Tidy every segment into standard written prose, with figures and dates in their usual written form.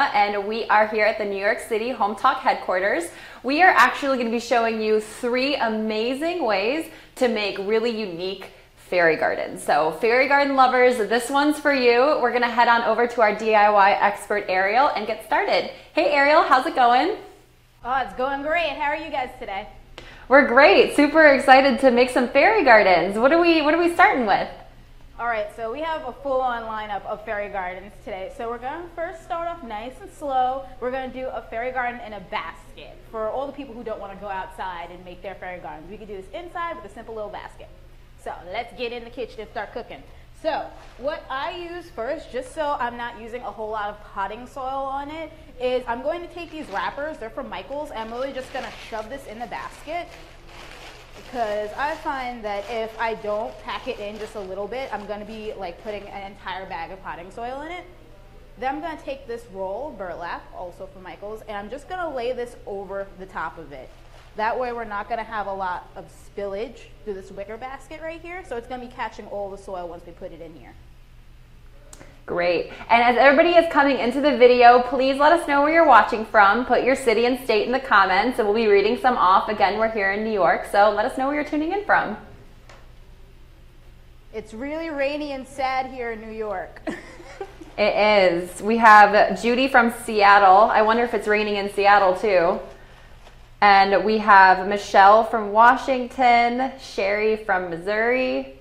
And we are here at the New York City Hometalk headquarters. We are actually going to be showing you 3 amazing ways to make really unique fairy gardens. So fairy garden lovers, this one's for you. We're going to head on over to our DIY expert Ariel and get started. Hey Ariel, how's it going? Oh, it's going great. How are you guys today? We're great. Super excited to make some fairy gardens. What are we starting with? All right, so we have a full-on lineup of fairy gardens today. So we're going to first start off nice and slow. We're going to do a fairy garden in a basket for all the people who don't want to go outside and make their fairy gardens. We can do this inside with a simple little basket. So let's get in the kitchen and start cooking. So what I use first, just so I'm not using a whole lot of potting soil on it, is I'm going to take these wrappers. They're from Michael's, and I'm really just going to shove this in the basket. Because I find that if I don't pack it in just a little bit, I'm going to be like putting an entire bag of potting soil in it. Then I'm going to take this roll of burlap, also from Michael's, and I'm just going to lay this over the top of it. That way we're not going to have a lot of spillage through this wicker basket right here. So it's going to be catching all the soil once we put it in here. Great. And as everybody is coming into the video, please let us know where you're watching from. Put your city and state in the comments, and we'll be reading some off. Again, we're here in New York, so let us know where you're tuning in from. It's really rainy and sad here in New York. It is. We have Judy from Seattle. I wonder if it's raining in Seattle too. And we have Michelle from Washington, Sherry from Missouri.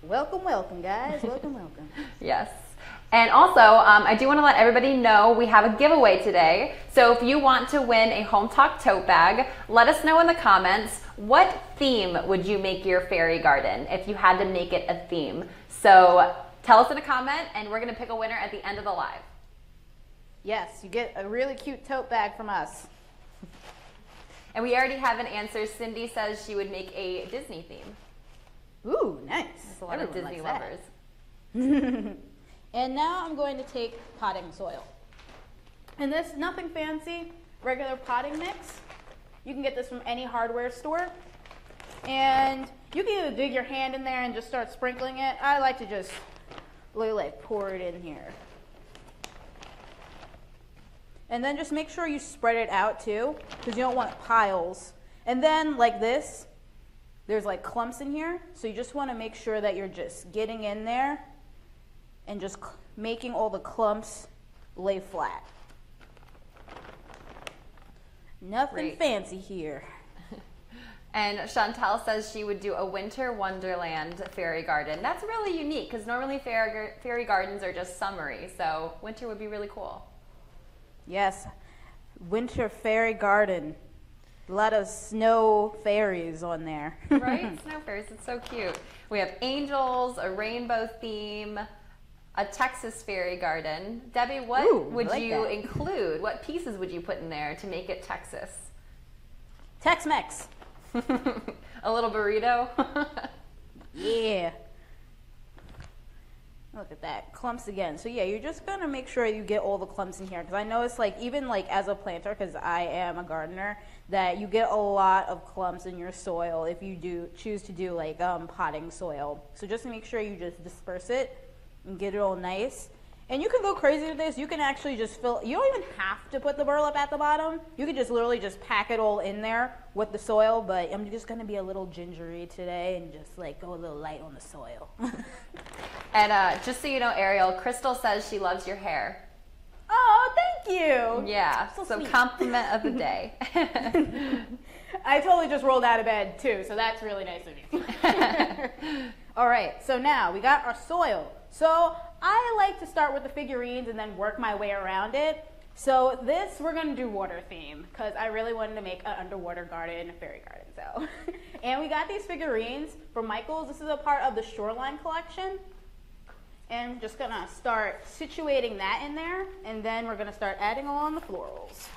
Welcome, welcome, guys. Welcome, welcome. Yes. And also, I do want to let everybody know we have a giveaway today. So if you want to win a Hometalk tote bag, let us know in the comments, what theme would you make your fairy garden if you had to make it a theme? So tell us in a comment, and we're going to pick a winner at the end of the live. Yes, you get a really cute tote bag from us. And we already have an answer. Cindy says she would make a Disney theme. Ooh, nice. There's a lot of Disney lovers. And now I'm going to take potting soil. And this, nothing fancy, regular potting mix. You can get this from any hardware store. And you can either dig your hand in there and just start sprinkling it. I like to just really like pour it in here. And then just make sure you spread it out too, because you don't want piles. And then like this, there's like clumps in here, so you just want to make sure that you're just getting in there and just making all the clumps lay flat. Nothing fancy here. And Chantel says she would do a winter wonderland fairy garden. That's really unique because normally fairy gardens are just summery, so winter would be really cool. Yes, winter fairy garden. A lot of snow fairies on there. Right? Snow fairies. It's so cute. We have angels, a rainbow theme, a Texas fairy garden. Debbie, what would you include? What pieces would you put in there to make it Texas? Tex-Mex. A little burrito? Yeah. Look at that, clumps again. So yeah, you're just gonna make sure you get all the clumps in here, because I know it's like, even like as a planter, because I am a gardener, that you get a lot of clumps in your soil if you do choose to do like potting soil. So just make sure you just disperse it and get it all nice. And you can go crazy with this. You can actually just fill, you don't even have to put the burlap at the bottom. You can just literally just pack it all in there with the soil, but I'm just gonna be a little gingery today and just like go a little light on the soil. And just so you know, Ariel, Crystal says she loves your hair. Oh, thank you. Yeah, so compliment of the day. I totally just rolled out of bed too, so that's really nice of you. All right, so now we got our soil. So I like to start with the figurines and then work my way around it. So this, we're gonna do water theme, because I really wanted to make an underwater garden, a fairy garden, so. And we got these figurines from Michael's. This is a part of the Shoreline collection. And I'm just gonna start situating that in there, and then we're gonna start adding on the florals.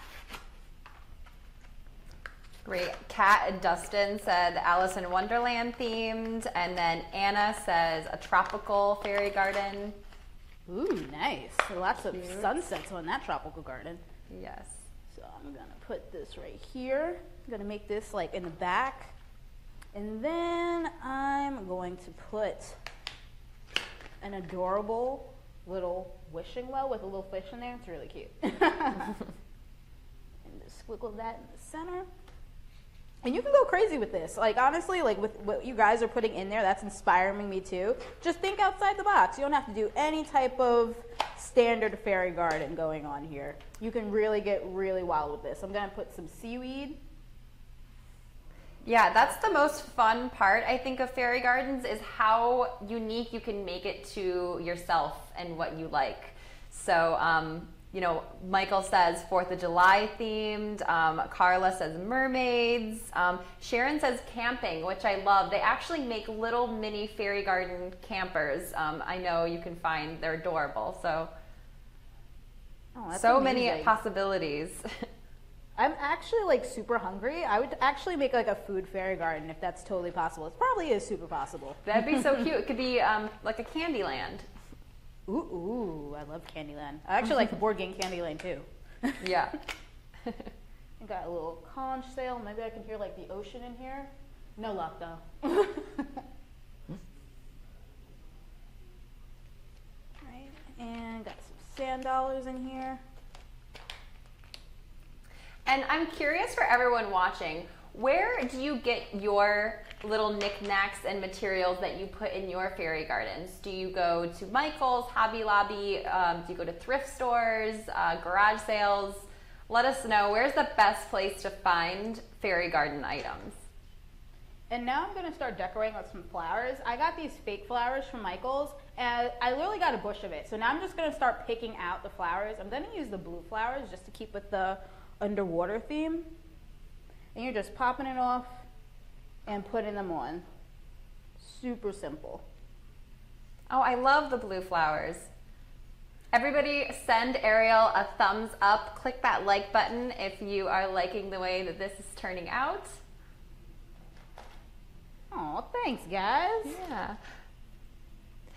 Great. Kat and Dustin said Alice in Wonderland themed, and then Anna says a tropical fairy garden. Ooh, nice. Lots of sunsets on that tropical garden. Yes. So I'm gonna put this right here. I'm gonna make this like in the back. And then I'm going to put an adorable little wishing well with a little fish in there. It's really cute. And just squiggle that in the center. And you can go crazy with this. Like, honestly, like with what you guys are putting in there, that's inspiring me too. Just think outside the box. You don't have to do any type of standard fairy garden going on here. You can really get really wild with this. I'm gonna put some seaweed. Yeah, that's the most fun part, I think, of fairy gardens is how unique you can make it to yourself and what you like. So, you know, Michael says 4th of July themed. Carla says mermaids. Sharon says camping, which I love. They actually make little mini fairy garden campers. I know you can find, they're adorable. So, so many possibilities. I'm actually like super hungry. I would actually make like a food fairy garden if that's totally possible. It probably is super possible. That'd be so cute. It could be like a Candyland. Ooh, I love Candyland. I actually like the board game Candyland too. Yeah. I got a little conch sail. Maybe I can hear like the ocean in here. No luck though. Right, and got some sand dollars in here. And I'm curious for everyone watching, where do you get your little knickknacks and materials that you put in your fairy gardens? Do you go to Michael's, Hobby Lobby? Do you go to thrift stores, garage sales? Let us know, where's the best place to find fairy garden items? And now I'm going to start decorating with some flowers. I got these fake flowers from Michael's, and I literally got a bush of it. So now I'm just going to start picking out the flowers. I'm going to use the blue flowers just to keep with the underwater theme. And you're just popping it off and putting them on. Super simple. Oh, I love the blue flowers. Everybody send Ariel a thumbs up. Click that like button if you are liking the way that this is turning out. Oh, thanks guys. Yeah.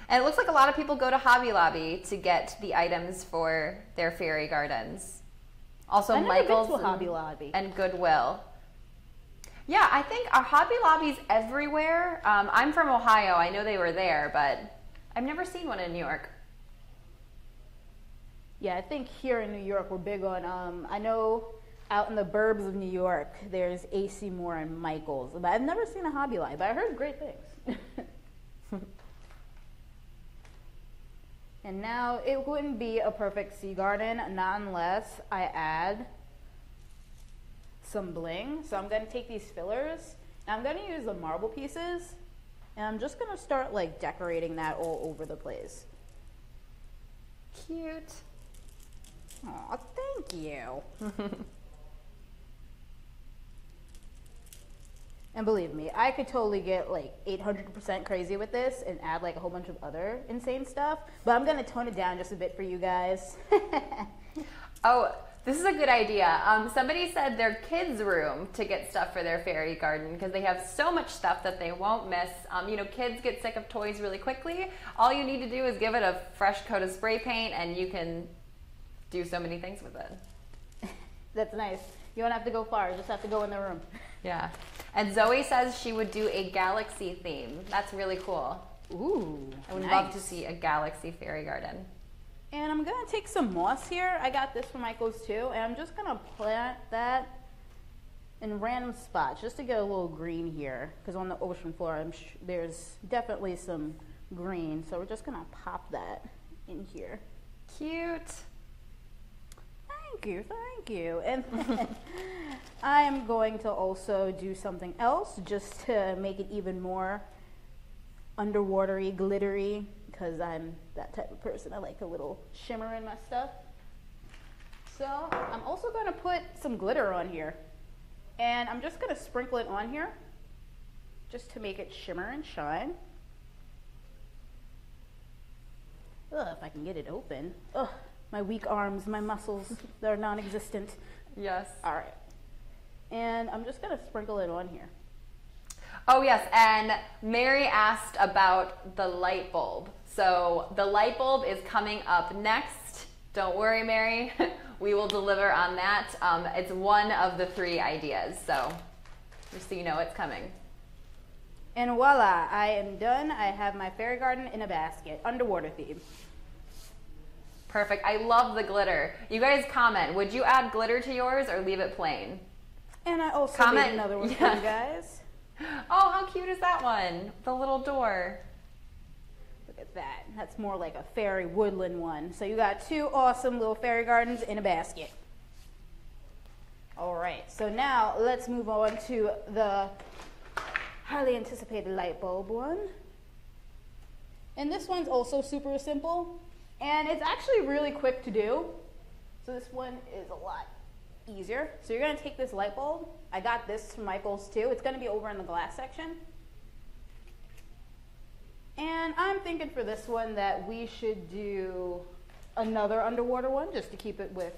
And it looks like a lot of people go to Hobby Lobby to get the items for their fairy gardens. Also, Michael's Hobby Lobby and Goodwill. Yeah, I think our Hobby Lobby's everywhere. I'm from Ohio. I know they were there, but I've never seen one in New York. Yeah, I think here in New York we're big on, I know out in the burbs of New York there's AC Moore and Michael's, but I've never seen a Hobby Lobby, but I heard great things. And now it wouldn't be a perfect sea garden not unless I add some bling. So I'm going to take these fillers and I'm going to use the marble pieces and I'm just going to start like decorating that all over the place. Cute. Aw, thank you. And believe me, I could totally get like 800% crazy with this and add like a whole bunch of other insane stuff, but I'm gonna tone it down just a bit for you guys. Oh, this is a good idea. Somebody said their kids' room to get stuff for their fairy garden because they have so much stuff that they won't miss. You know, kids get sick of toys really quickly. All you need to do is give it a fresh coat of spray paint and you can do so many things with it. That's nice. You don't have to go far, you just have to go in the room. Yeah. And Zoe says she would do a galaxy theme. That's really cool. Ooh, I would nice. love to see a galaxy fairy garden. And I'm gonna take some moss here. I got this from Michael's too, and I'm just gonna plant that in random spots just to get a little green here, because on the ocean floor there's definitely some green, so we're just gonna pop that in here. Cute. Thank you. And I'm going to also do something else just to make it even more underwatery, glittery, because I'm that type of person. I like a little shimmer in my stuff. So I'm also going to put some glitter on here. And I'm just going to sprinkle it on here just to make it shimmer and shine. Ugh, if I can get it open. Ugh. My weak arms, my muscles, they're non-existent. Yes. All right. And I'm just going to sprinkle it on here. Oh, yes. And Mary asked about the light bulb. So the light bulb is coming up next. Don't worry, Mary. We will deliver on that. It's one of the 3 ideas. So just so you know, it's coming. And voila, I am done. I have my fairy garden in a basket, underwater theme. Perfect. I love the glitter. You guys comment. Would you add glitter to yours or leave it plain? And I also Comment. made another one for you guys. Oh, how cute is that one? The little door. Look at that. That's more like a fairy woodland one. So you got two awesome little fairy gardens in a basket. All right, so now let's move on to the highly anticipated light bulb one. And this one's also super simple, and it's actually really quick to do. So this one is a lot easier. So you're gonna take this light bulb. I got this from Michael's too. It's gonna be over in the glass section. And I'm thinking for this one that we should do another underwater one just to keep it with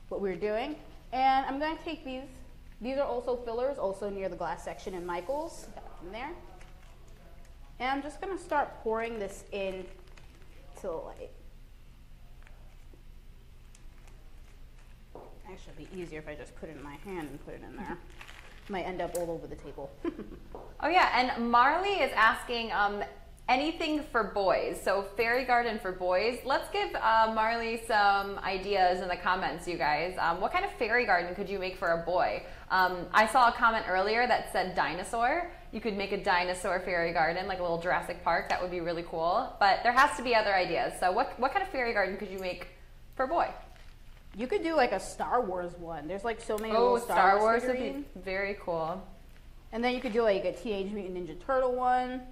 what we're doing. And I'm going to take these. These are also fillers, also near the glass section in Michael's. Got them there. And I'm just going to start pouring this in to the light. Actually, it'd be easier if I just put it in my hand and put it in there. Might end up all over the table. Oh yeah, and Marley is asking anything for boys. So fairy garden for boys. Let's give Marley some ideas in the comments, you guys. What kind of fairy garden could you make for a boy? I saw a comment earlier that said dinosaur. You could make a dinosaur fairy garden, like a little Jurassic Park. That would be really cool. But there has to be other ideas. So what kind of fairy garden could you make for a boy? You could do like a Star Wars one. There's like so many Oh, little Star Wars would figurines. be very cool. And then you could do like a Teenage Mutant Ninja Turtle one.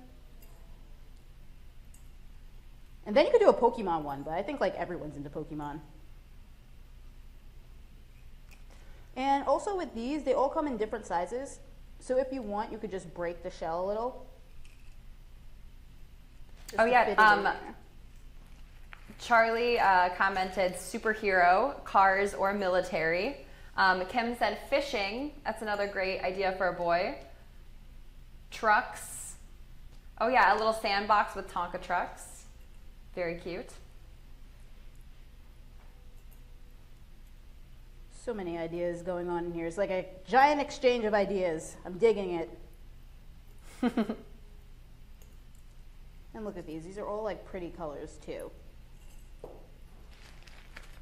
And then you could do a Pokemon one, but I think like everyone's into Pokemon. And also with these, they all come in different sizes. So if you want, you could just break the shell a little. Oh yeah, Charlie commented superhero, cars, or military. Kim said fishing. That's another great idea for a boy. Trucks. Oh yeah, a little sandbox with Tonka trucks. Very cute. So many ideas going on in here. It's like a giant exchange of ideas. I'm digging it. And look at these. These are all like pretty colors too.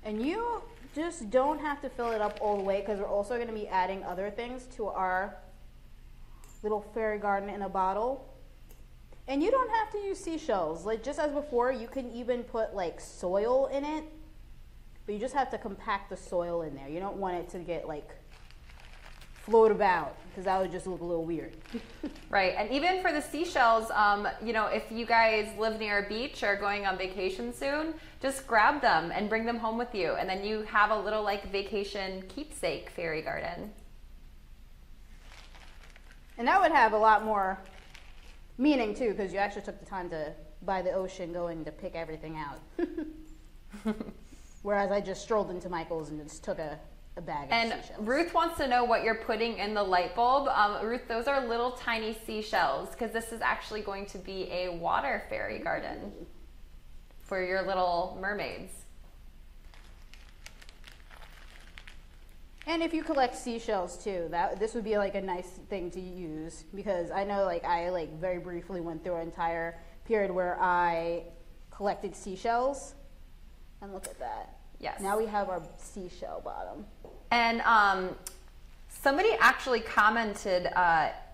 And you just don't have to fill it up all the way because we're also going to be adding other things to our little fairy garden in a bottle. And you don't have to use seashells. Like just as before, you can even put like soil in it, but you just have to compact the soil in there. You don't want it to get like float about because that would just look a little weird. Right, and even for the seashells, you know, if you guys live near a beach or going on vacation soon, just grab them and bring them home with you. And then you have a little like vacation keepsake fairy garden. And that would have a lot more meaning too, because you actually took the time to, by the ocean, going to pick everything out. Whereas I just strolled into Michael's and just took a bag of seashells. And Ruth wants to know what you're putting in the light bulb. Ruth, those are little tiny seashells because this is actually going to be a water fairy garden for your little mermaids. And if you collect seashells too, this would be like a nice thing to use because I know like I like very briefly went through an entire period where I collected seashells. And look at that. Yes. Now we have our seashell bottom. And somebody actually commented,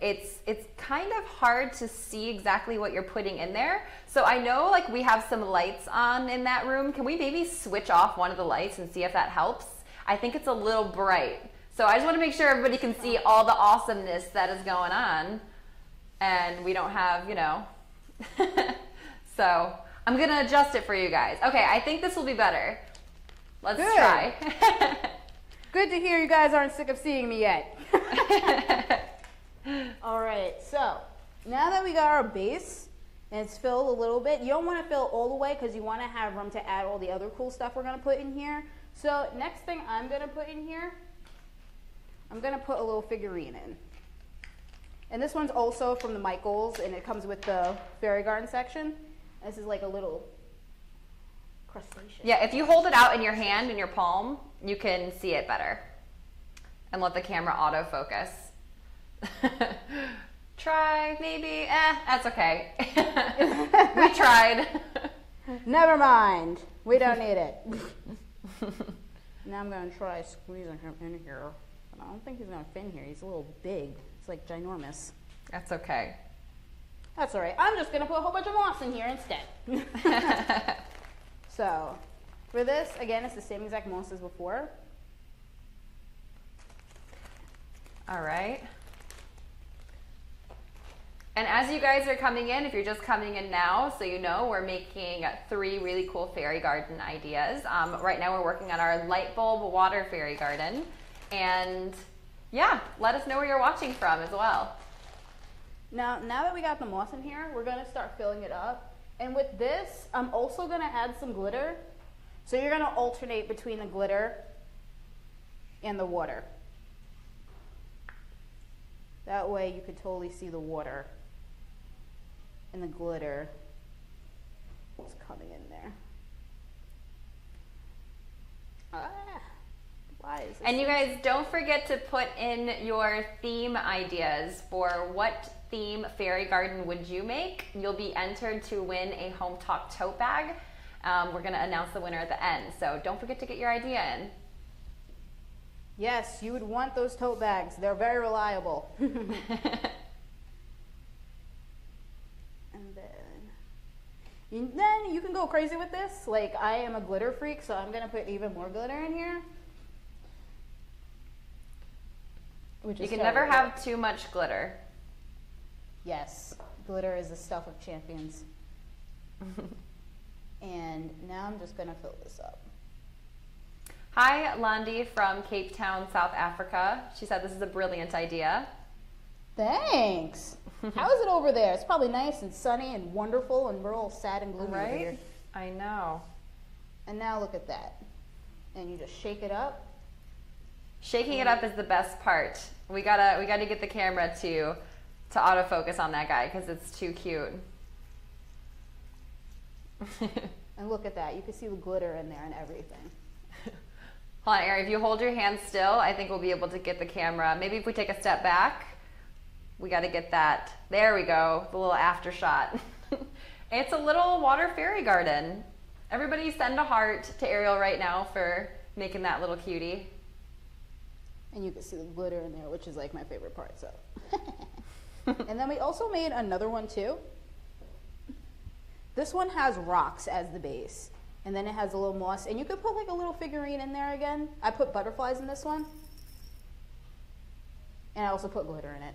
it's kind of hard to see exactly what you're putting in there. So I know like we have some lights on in that room. Can we maybe switch off one of the lights and see if that helps? I think it's a little bright. So I just want to make sure everybody can see all the awesomeness that is going on. And we don't have, you know. So I'm going to adjust it for you guys. Okay, I think this will be better. Let's try. Good to hear you guys aren't sick of seeing me yet. All right, so now that we got our base and it's filled a little bit, you don't want to fill all the way because you want to have room to add all the other cool stuff we're going to put in here. So next thing I'm going to put in here, I'm going to put a little figurine in. And this one's also from the Michaels, and it comes with the fairy garden section. This is like a little crustacean. Yeah, if you hold it out in your hand, in your palm, you can see it better. And let the camera autofocus. Try, maybe. That's okay. We tried. Never mind. We don't need it. Now I'm going to try squeezing him in here. But I don't think he's going to fit in here. He's a little big. It's like ginormous. That's okay. That's all right. I'm just going to put a whole bunch of moss in here instead. So, for this, again, it's the same exact moss as before. All right. And as you guys are coming in, if you're just coming in now, so you know, we're making 3 really cool fairy garden ideas. Right now we're working on our light bulb water fairy garden. And yeah, let us know where you're watching from as well. Now that we got the moss in here, we're going to start filling it up. And with this, I'm also going to add some glitter. So you're going to alternate between the glitter and the water. That way you could totally see the water and the glitter is coming in there. Why is this? And you guys don't forget to put in your theme ideas for what theme fairy garden would you make. You'll be entered to win a Hometalk tote bag. We're going to announce the winner at the end, so don't forget to get your idea in. Yes, you would want those tote bags. They're very reliable. And then you can go crazy with this. Like, I am a glitter freak, so I'm going to put even more glitter in here. You can never have too much glitter. Yes, glitter is the stuff of champions. And now I'm just going to fill this up. Hi, Landi from Cape Town, South Africa. She said this is a brilliant idea. Thanks. How is it over there? It's probably nice and sunny and wonderful, and we're all sad and gloomy over here. I know. And now look at that. And you just shake it up. Shaking it up is the best part. We gotta get the camera to autofocus on that guy because it's too cute. And look at that. You can see the glitter in there and everything. Hold on, Ari, if you hold your hand still, I think we'll be able to get the camera. Maybe if we take a step back, we got to get that. There we go, the little after shot. It's a little water fairy garden. Everybody send a heart to Ariel right now for making that little cutie. And you can see the glitter in there, which is like my favorite part, so. And then we also made another one too. This one has rocks as the base. And then it has a little moss. And you could put like a little figurine in there again. I put butterflies in this one. And I also put glitter in it.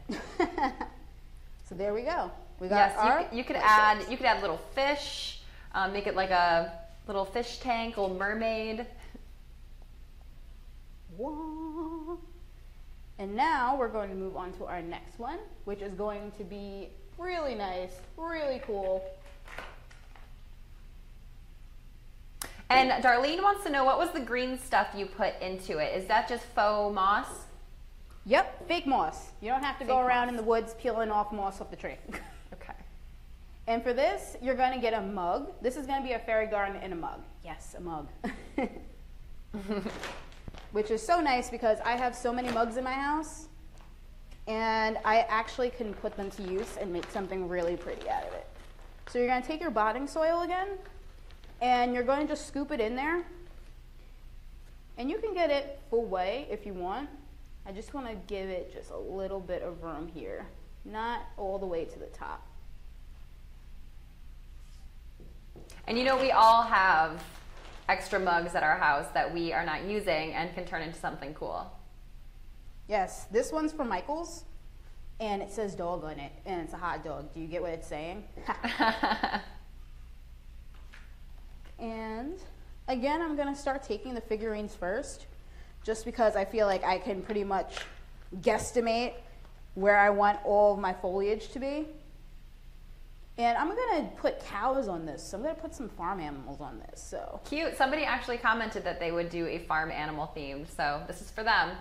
So there we go. We got our you could add little fish, make it like a little fish tank, little mermaid. Whoa. And now we're going to move on to our next one, which is going to be really nice, really cool. And Darlene wants to know, what was the green stuff you put into it? Is that just faux moss? Yep, fake moss. You don't have to go around in the woods peeling off moss off the tree. Okay. And for this, you're going to get a mug. This is going to be a fairy garden in a mug. Yes, a mug. Which is so nice because I have so many mugs in my house. And I actually can put them to use and make something really pretty out of it. So you're going to take your potting soil again. And you're going to just scoop it in there. And you can get it full way if you want. I just want to give it just a little bit of room here. Not all the way to the top. And you know, we all have extra mugs at our house that we are not using and can turn into something cool. Yes, this one's from Michael's. And it says dog on it. And it's a hot dog. Do you get what it's saying? And again, I'm going to start taking the figurines first, just because I feel like I can pretty much guesstimate where I want all of my foliage to be. And I'm going to put cows on this. So I'm going to put some farm animals on this. So cute. Somebody actually commented that they would do a farm animal themed. So this is for them.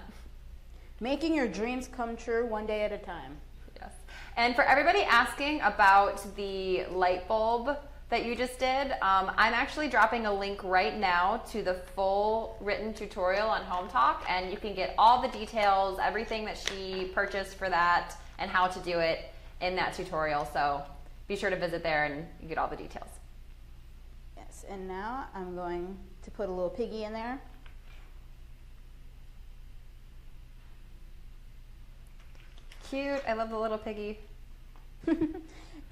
Making your dreams come true one day at a time. Yes. And for everybody asking about the light bulb that you just did, I'm actually dropping a link right now to the full written tutorial on Hometalk, and you can get all the details, everything that she purchased for that, and how to do it in that tutorial. So be sure to visit there and you get all the details. Yes. And now I'm going to put a little piggy in there. Cute. I love the little piggy.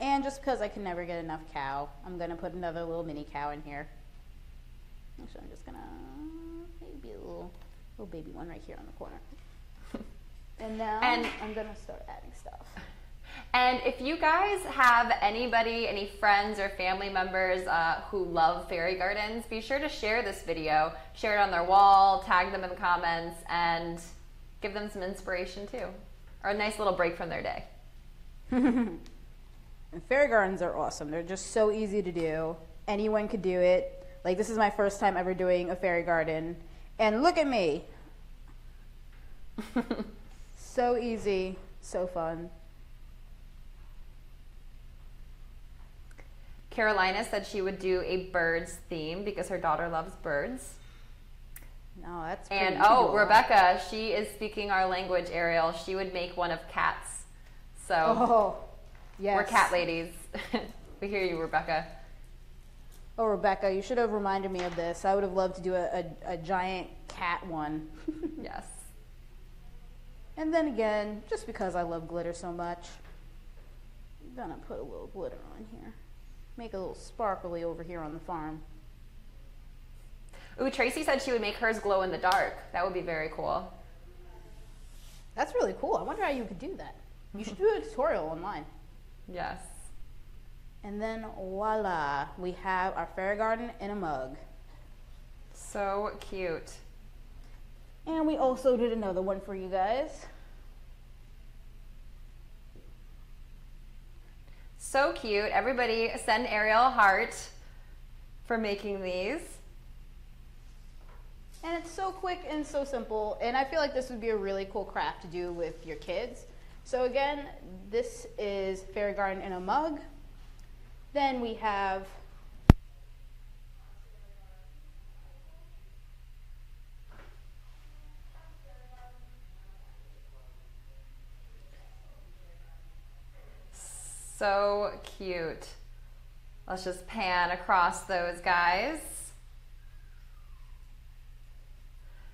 And just because I can never get enough cow, I'm going to put another little mini cow in here. Actually, I'm just going to maybe a little baby one right here on the corner. And now I'm going to start adding stuff. And if you guys have anybody, any friends or family members who love fairy gardens, be sure to share this video, share it on their wall, tag them in the comments, and give them some inspiration too, or a nice little break from their day. And fairy gardens are awesome. They're just so easy to do. Anyone could do it. Like, this is my first time ever doing a fairy garden. And look at me. So easy, so fun. Carolina said she would do a birds theme because her daughter loves birds. No, that's and pretty cool. Rebecca, she is speaking our language, Ariel. She would make one of cats. So yes. We're cat ladies. We hear you, Rebecca. Oh, Rebecca, you should have reminded me of this. I would have loved to do a giant cat one. Yes. And then again, just because I love glitter so much, I'm gonna put a little glitter on here. Make a little sparkly over here on the farm. Ooh, Tracy said she would make hers glow in the dark. That would be very cool. That's really cool. I wonder how you could do that. You should do a tutorial online. Yes. And then voila, we have our fairy garden in a mug. So cute. And we also did another one for you guys. So cute. Everybody send Ariel a heart for making these. And it's so quick and so simple. And I feel like this would be a really cool craft to do with your kids. So again, this is fairy garden in a mug. Then we have so cute. Let's just pan across those guys.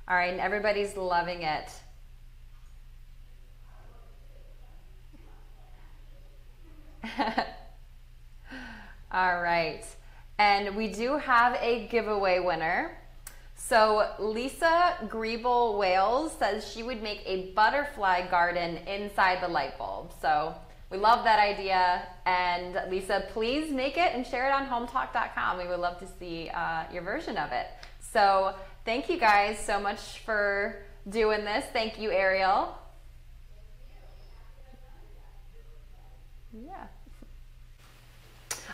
All right, and everybody's loving it. All right, and we do have a giveaway winner. So Lisa Griebel Wales says she would make a butterfly garden inside the light bulb. So we love that idea. And Lisa, please make it and share it on hometalk.com. We would love to see your version of it. So thank you guys so much for doing this. Thank you, Ariel. Yeah.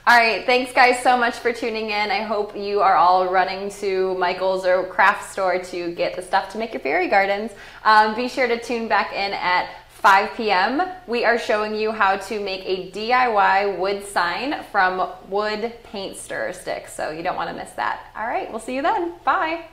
All right, thanks guys so much for tuning in. I hope you are all running to Michael's or craft store to get the stuff to make your fairy gardens. Be sure to tune back in at 5 p.m. We are showing you how to make a DIY wood sign from wood paint stirrer sticks, so you don't want to miss that. All right, we'll see you then. Bye.